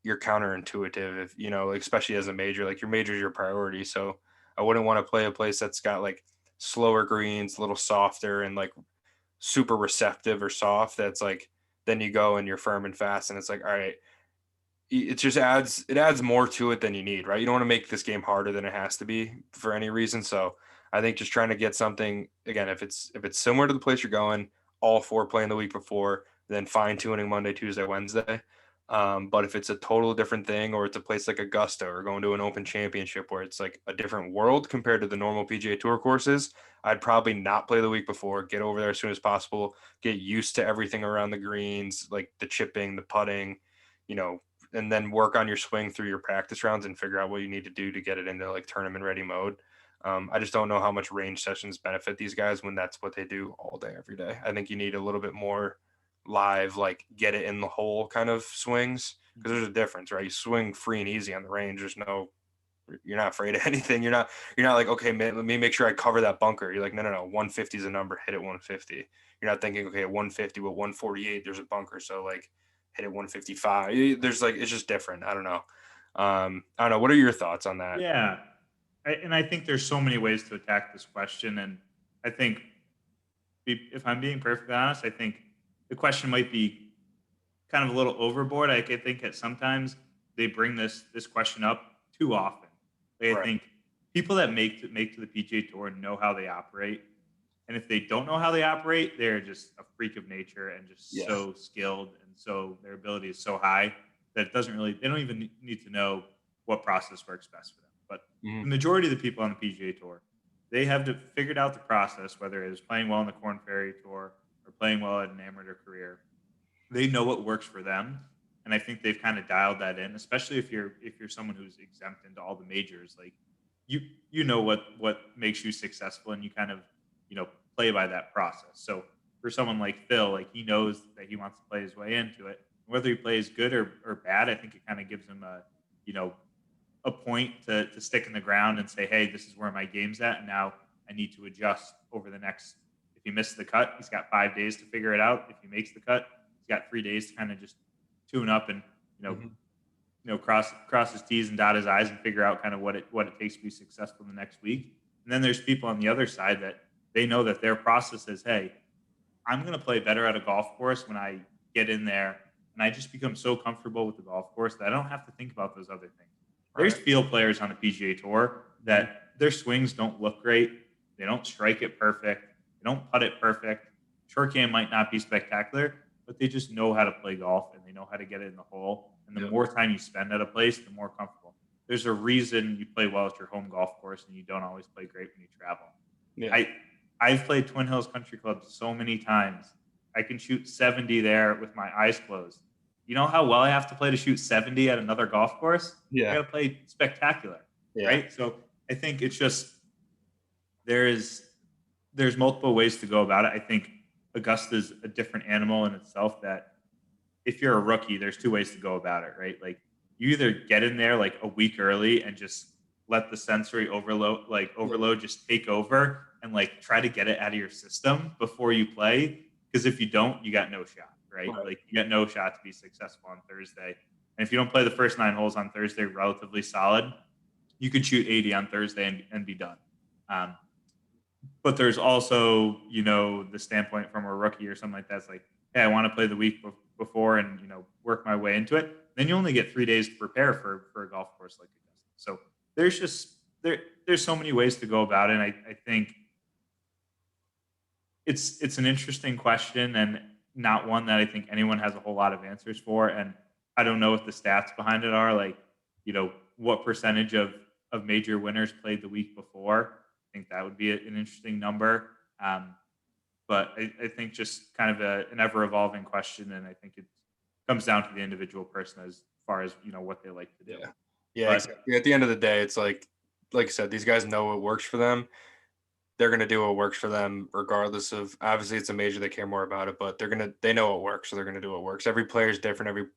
you're counterintuitive. If especially as a major, like your major is your priority. So I wouldn't want to play a place that's got like slower greens, a little softer, and like super receptive or soft. That's like then you go and you're firm and fast, and it's like, all right, it adds more to it than you need, right? You don't want to make this game harder than it has to be for any reason. So I think just trying to get something, again, if it's similar to the place you're going, all four playing the week before, then fine tuning Monday, Tuesday, Wednesday. But if it's a total different thing, or it's a place like Augusta or going to an Open Championship where it's like a different world compared to the normal PGA Tour courses, I'd probably not play the week before. Get over there as soon as possible. Get used to everything around the greens, like the chipping, the putting, you know, and then work on your swing through your practice rounds and figure out what you need to do to get it into like tournament ready mode. I just don't know how much range sessions benefit these guys when that's what they do all day, every day. I think you need a little bit more live, like get it in the hole kind of swings, because there's a difference, right? You swing free and easy on the range. You're not afraid of anything. You're not like, okay, man, let me make sure I cover that bunker. You're like, no, 150 is a number, hit it 150. You're not thinking, okay, at 150 with 148, there's a bunker. So like hit it 155. There's like, it's just different. I don't know. I don't know. What are your thoughts on that? Yeah. I think there's so many ways to attack this question. And I think if I'm being perfectly honest, I think the question might be kind of a little overboard. I think that sometimes they bring this question up too often. I Right. think people that make to the PGA Tour know how they operate, and if they don't know how they operate, they're just a freak of nature and just Yeah. so skilled, and so their ability is so high that it doesn't really they don't even need to know what process works best for them. But Mhm. the majority of the people on the PGA Tour, they have figured out the process, whether it is playing well in the Corn Ferry Tour or playing well at an amateur career. They know what works for them, and I think they've kind of dialed that in. Especially if you're someone who's exempt into all the majors, like you you know what makes you successful, and you kind of play by that process. So for someone like Phil, like he knows that he wants to play his way into it. Whether he plays good or bad, I think it kind of gives him you know a point to stick in the ground and say, hey, this is where my game's at, and now I need to adjust over the next. If he misses the cut, he's got 5 days to figure it out. If he makes the cut, he's got 3 days to kind of just tune up and Mhm. cross his T's and dot his I's and figure out kind of what it takes to be successful the next week. And then there's people on the other side that they know that their process is, hey, I'm going to play better at a golf course when I get in there, and I just become so comfortable with the golf course that I don't have to think about those other things. There's Right. field players on the PGA Tour Mhm. that their swings don't look great. They don't strike it perfect. They don't putt it perfect. Short game might not be spectacular, but they just know how to play golf and they know how to get it in the hole. And the Yep. more time you spend at a place, the more comfortable. There's a reason you play well at your home golf course and you don't always play great when you travel. Yeah. I've played Twin Hills Country Club so many times. I can shoot 70 there with my eyes closed. You know how well I have to play to shoot 70 at another golf course? I Yeah. got to play spectacular, Yeah. right? So I think it's just there is there's multiple ways to go about it. I think Augusta's a different animal in itself. That if you're a rookie, there's two ways to go about it, right? Like you either get in there like a week early and just let the sensory Yeah. overload just take over and like try to get it out of your system before you play. Because if you don't, you got no shot, right? Right. Like you got no shot to be successful on Thursday. And if you don't play the first 9 holes on Thursday relatively solid, you could shoot 80 on Thursday and be done. Um, but there's also, the standpoint from a rookie or something like that. It's like, hey, I want to play the week before and, work my way into it. Then you only get 3 days to prepare for a golf course like Augusta. So there's just, there's so many ways to go about it. And I think it's an interesting question and not one that I think anyone has a whole lot of answers for. And I don't know what the stats behind it are. Like, what percentage of major winners played the week before. I think that would be an interesting number. But I think just kind of an ever evolving question, and I think it comes down to the individual person as far as what they like to do. Yeah, But exactly. At the end of the day, it's like I said, these guys know what works for them. They're gonna do what works for them, regardless of, obviously it's a major, they care more about it, but they know what works, so they're gonna do what works. Every player is different. Every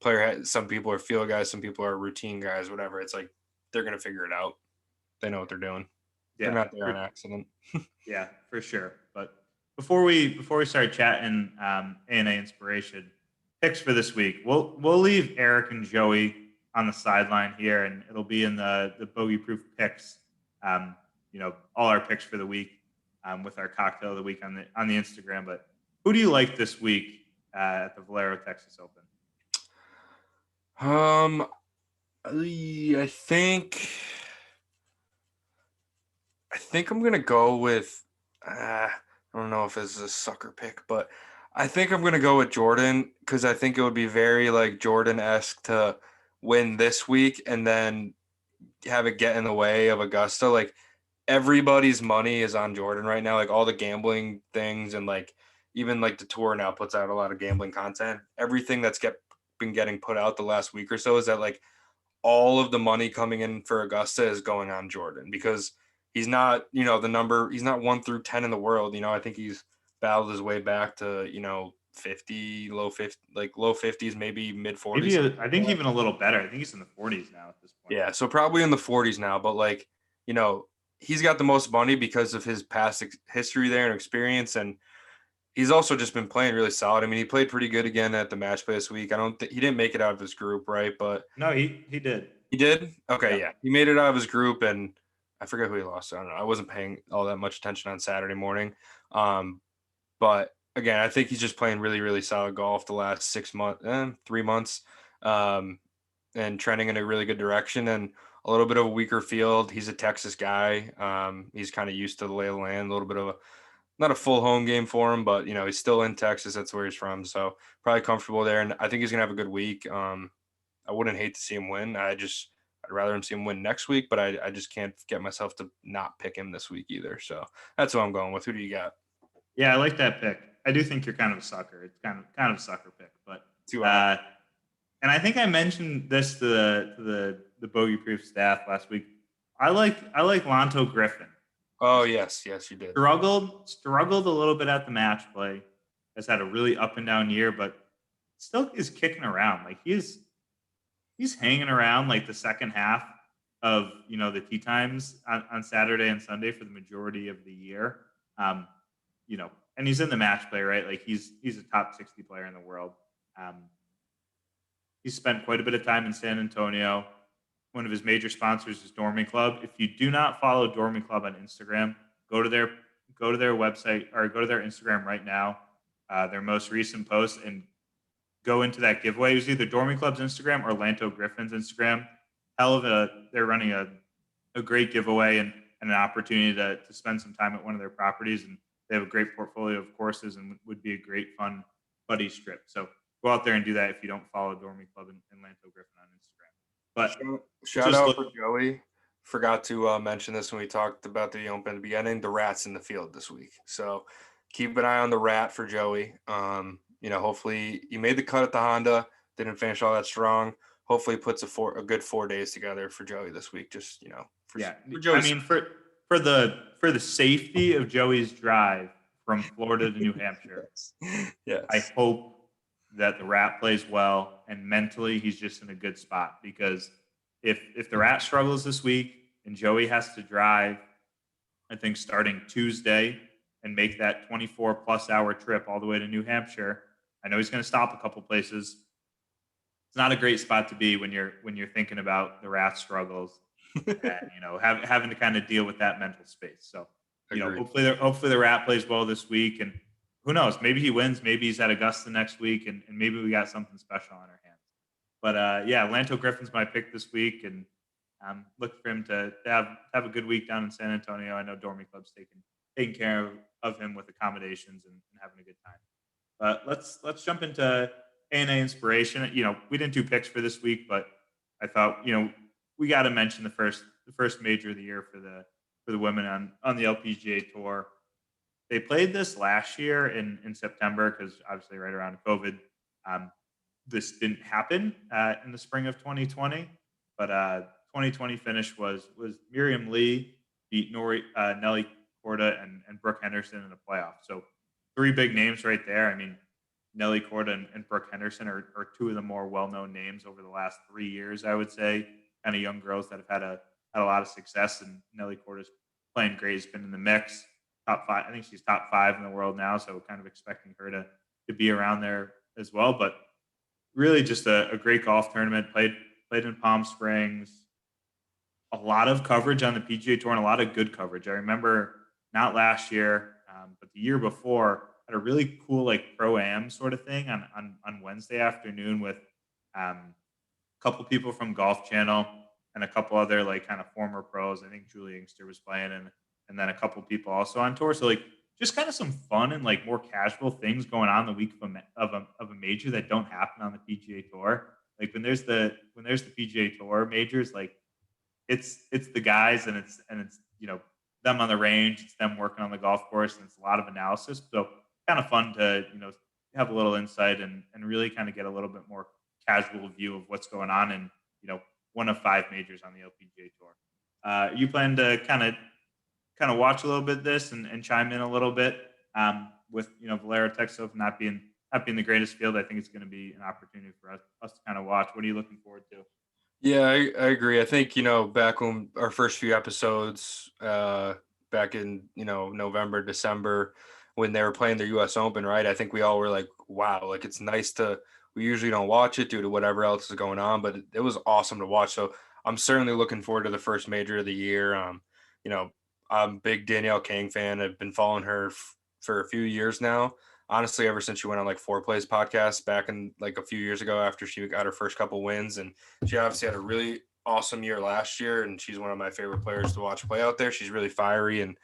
player has, some people are field guys, some people are routine guys, whatever. It's like they're gonna figure it out. They know what they're doing. They're yeah, not there on accident. yeah, for sure. But before we start chatting ANA inspiration picks for this week, we'll leave Eric and Joey on the sideline here, and it'll be in the bogey proof picks. All our picks for the week with our cocktail of the week on the Instagram. But who do you like this week at the Valero Texas Open? I think I'm gonna go with. I don't know if this is a sucker pick, but I think I'm gonna go with Jordan because I think it would be very like Jordan-esque to win this week and then have it get in the way of Augusta. Like everybody's money is on Jordan right now. Like all the gambling things and like even like the tour now puts out a lot of gambling content. Everything that's been getting put out the last week or so is that like all of the money coming in for Augusta is going on Jordan because he's not, he's not 1 through 10 in the world. I think he's battled his way back to, 50, low 50, like low 50s, maybe mid 40s. Maybe I think even a little better. I think he's in the 40s now at this point. Yeah. So probably in the 40s now, but like, he's got the most money because of his past history there and experience. And he's also just been playing really solid. I mean, he played pretty good again at the match play this week. I don't think he didn't make it out of his group, right? But No, he did. he did? Okay, Yeah. yeah. He made it out of his group, and I forget who he lost. I don't know. I wasn't paying all that much attention on Saturday morning. But again, I think he's just playing really, really solid golf the last 6 months, 3 months, and trending in a really good direction and a little bit of a weaker field. He's a Texas guy. He's kind of used to the lay of the land, a little bit of not a full home game for him, but he's still in Texas. That's where he's from. So probably comfortable there. And I think he's gonna have a good week. I wouldn't hate to see him win. I'd rather him see him win next week, but I just can't get myself to not pick him this week either. So that's what I'm going with. Who do you got? Yeah, I like that pick. I do think you're kind of a sucker. It's kind of a sucker pick, but and I think I mentioned this to the bogey proof staff last week. I like Lonto Griffin. Oh yes, you did. Struggled a little bit at the match play. Has had a really up and down year, but still is kicking around. Like he's hanging around like the second half of the tee times on Saturday and Sunday for the majority of the year. And he's in the match play, right? Like he's a top 60 player in the world. He's spent quite a bit of time in San Antonio. One of his major sponsors is Dormy Club. If you do not follow Dormy Club on Instagram, go to their website or go to their Instagram right now, their most recent post, and go into that giveaway. It was either Dormy Club's Instagram or Lanto Griffin's Instagram. They're running a great giveaway and an opportunity to spend some time at one of their properties. And they have a great portfolio of courses and would be a great fun buddy trip. So go out there and do that if you don't follow Dormy Club and Lanto Griffin on Instagram. But shout out for Joey. Forgot to mention this when we talked about the Open at the beginning. The rat's in the field this week, so keep an eye on the rat for Joey. Hopefully he made the cut at the Honda. Didn't finish all that strong. Hopefully puts a good 4 days together for Joey this week. Just for Joey's. I mean for the safety of Joey's drive from Florida to New Hampshire. Yes. I hope that the rat plays well and mentally he's just in a good spot, because if the rat struggles this week and Joey has to drive, I think starting Tuesday and make that 24 plus hour trip all the way to New Hampshire, I know he's going to stop a couple places. It's not a great spot to be when you're thinking about the rat struggles and having to kind of deal with that mental space. So Agreed. hopefully the Rat plays well this week, and who knows, maybe he wins, maybe he's at Augusta next week, and maybe we got something special on our hands. But yeah, Lanto Griffin's my pick this week, and looking for him to have a good week down in San Antonio. I know Dormy Club's taking care of him with accommodations and having a good time. But let's jump into A&A inspiration. We didn't do picks for this week, but I thought we got to mention the first major of the year for the women on the LPGA tour. They played this last year in September because obviously right around COVID. This didn't happen in the spring of 2020, but 2020 finish was Miriam Lee beat Nelly Korda and Brooke Henderson in the playoff. So three big names right there. I mean, Nelly Korda and Brooke Henderson are two of the more well-known names over the last 3 years, I would say. Kind of young girls that have had a lot of success, and Nelly Korda's playing great. Has been in the mix, top 5. I think she's top 5 in the world now, so kind of expecting her to be around there as well. But really, just a great golf tournament. Played in Palm Springs. A lot of coverage on the PGA Tour and a lot of good coverage. I remember not last year, but the year before, had a really cool pro-am sort of thing on Wednesday afternoon with a couple people from Golf Channel and a couple other kind of former pros. I think Julie Inkster was playing, and then a couple people also on tour. So just kind of some fun and more casual things going on the week of a major that don't happen on the PGA Tour. When there's the PGA Tour majors, it's the guys and it's them on the range, it's them working on the golf course, and it's a lot of analysis. So kind of fun to have a little insight and really kind of get a little bit more casual view of what's going on in one of 5 majors on the LPGA Tour. You plan to kind of watch a little bit of this and chime in a little bit with Valera Texas not being the greatest field. I think it's going to be an opportunity for us to kind of watch. What are you looking forward to? Yeah, I agree. I think, back when our first few episodes, back in, November, December, when they were playing their US Open, right? I think we all were like, wow, it's nice we usually don't watch it due to whatever else is going on, but it was awesome to watch. So I'm certainly looking forward to the first major of the year. I'm a big Danielle Kang fan. I've been following her for a few years now. Honestly, ever since she went on Four Plays podcast back in a few years ago after she got her first couple wins, and she obviously had a really awesome year last year, and she's one of my favorite players to watch play out there. She's really fiery and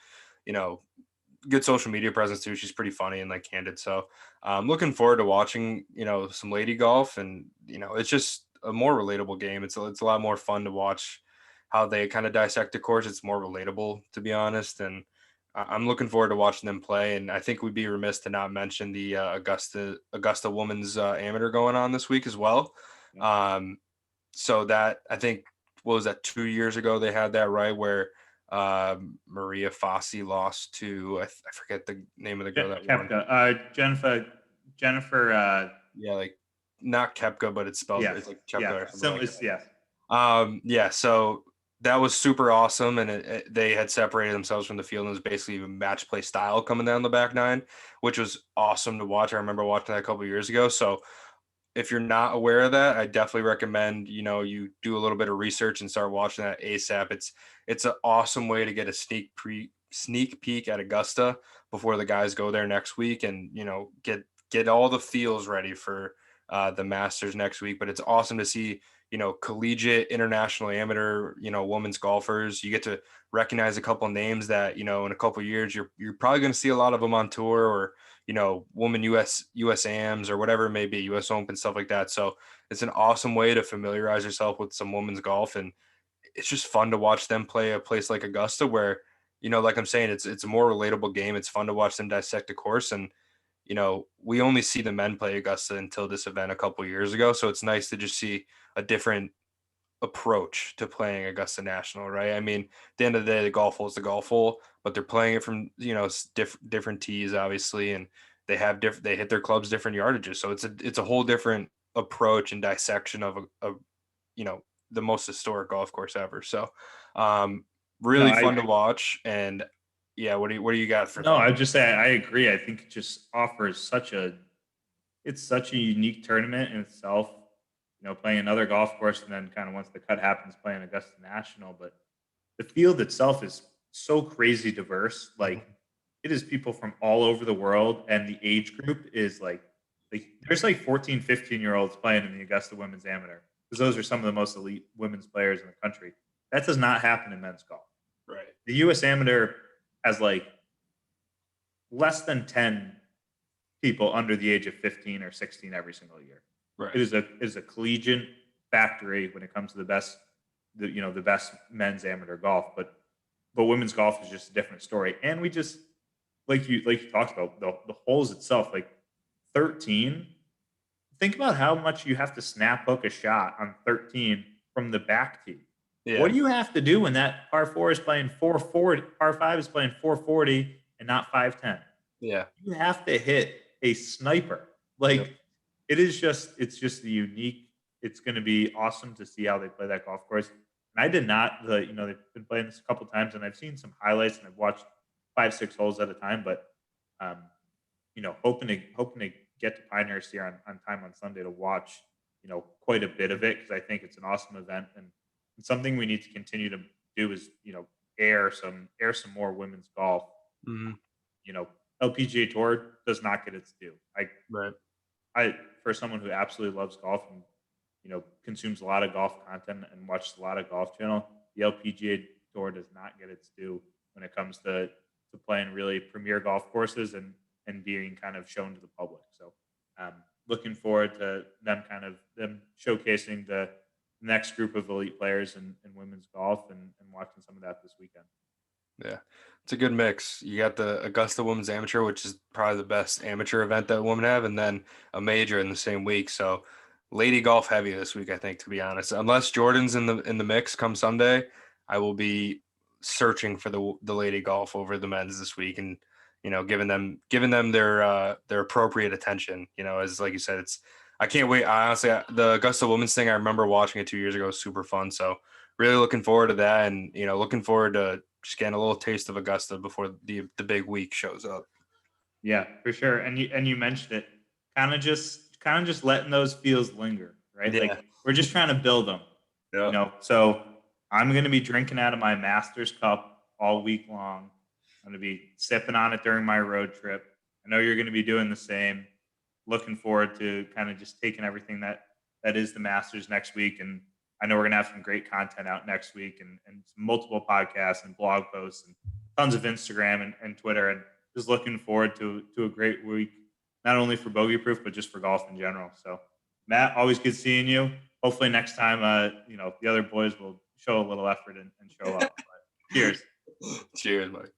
good social media presence too. She's pretty funny and candid. So I'm looking forward to watching some lady golf, and it's just a more relatable game. It's a lot more fun to watch how they kind of dissect the course. It's more relatable, to be honest, and I'm looking forward to watching them play. And I think we'd be remiss to not mention the Augusta Women's Amateur going on this week as well. So that, I think, what was that, 2 years ago they had that, right, where Maria Fassi lost to I forget the name of the girl that won. Jennifer. Yeah, not Kepka, but it's spelled yes. it's Kepka or something like that. Yes. Yeah, so that was super awesome, and they had separated themselves from the field, and it was basically a match play style coming down the back nine, which was awesome to watch. I remember watching that a couple of years ago. So if you're not aware of that, I definitely recommend you do a little bit of research and start watching that ASAP. It's an awesome way to get a sneak peek at Augusta before the guys go there next week, and get all the feels ready for the Masters next week. But it's awesome to see collegiate, international, amateur, women's golfers. You get to recognize a couple names that, in a couple of years, you're probably going to see a lot of them on tour, or, women US AMs or whatever it may be, US Open, stuff like that. So it's an awesome way to familiarize yourself with some women's golf. And it's just fun to watch them play a place like Augusta where, like I'm saying, it's a more relatable game. It's fun to watch them dissect the course. And, we only see the men play Augusta until this event a couple of years ago. So it's nice to just see a different approach to playing Augusta National, right? I mean, at the end of the day, the golf hole is the golf hole, but they're playing it from, different tees, obviously, and they hit their clubs different yardages. So it's a whole different approach and dissection of the most historic golf course ever. So really fun to watch. And yeah, what do you got for No, I would just say I agree. I think it just offers such a unique tournament in itself. Playing another golf course, and then kind of once the cut happens, playing Augusta National. But the field itself is so crazy diverse. Like it is people from all over the world, and the age group is like there's like 14, 15-year-olds playing in the Augusta Women's Amateur because those are some of the most elite women's players in the country. That does not happen in men's golf. Right. The U.S. Amateur has like less than 10 people under the age of 15 or 16 every single year. Right. It is a collegiate factory when it comes to the best men's amateur golf, but women's golf is just a different story. And we just like you talked about the holes itself, like 13. Think about how much you have to snap hook a shot on 13 from the back tee. Yeah. What do you have to do when that par 4 is playing 440, par 5 is playing 440 and not 510? Yeah. You have to hit a sniper. Like Yep. it's just the unique. It's going to be awesome to see how they play that golf course. And I did not, they've been playing this a couple times, and I've seen some highlights, and I've watched 5-6 holes at a time. But hoping to get to Pinehurst here on time on Sunday to watch quite a bit of it, because I think it's an awesome event, and something we need to continue to do is air some more women's golf. Mm-hmm. LPGA Tour does not get its due. Right. I for someone who absolutely loves golf and consumes a lot of golf content and watches a lot of Golf Channel, the LPGA Tour does not get its due when it comes to playing really premier golf courses and being kind of shown to the public. So looking forward to them showcasing the next group of elite players in women's golf and watching some of that this weekend. Yeah, it's a good mix. You got the Augusta Women's Amateur, which is probably the best amateur event that women have, and then a major in the same week. So lady golf heavy this week, I think, to be honest. Unless Jordan's in the mix come Sunday, I will be searching for the lady golf over the men's this week, and giving them their appropriate attention. As like you said, I can't wait. Honestly, the Augusta Women's thing, I remember watching it 2 years ago. It was super fun. So really looking forward to that, and looking forward to just getting a little taste of Augusta before the big week shows up. Yeah, for sure. And you mentioned it, kind of just letting those feels linger, right? Yeah. Like we're just trying to build them. Yeah. So I'm going to be drinking out of my Masters cup all week long. I'm going to be sipping on it during my road trip. I know you're going to be doing the same. Looking forward to kind of just taking everything that is the Masters next week. And I know we're going to have some great content out next week, and multiple podcasts and blog posts and tons of Instagram and Twitter, and just looking forward to a great week, not only for Bogey Proof, but just for golf in general. So Matt, always good seeing you. Hopefully next time, the other boys will show a little effort and show up. But cheers. Cheers, Mike.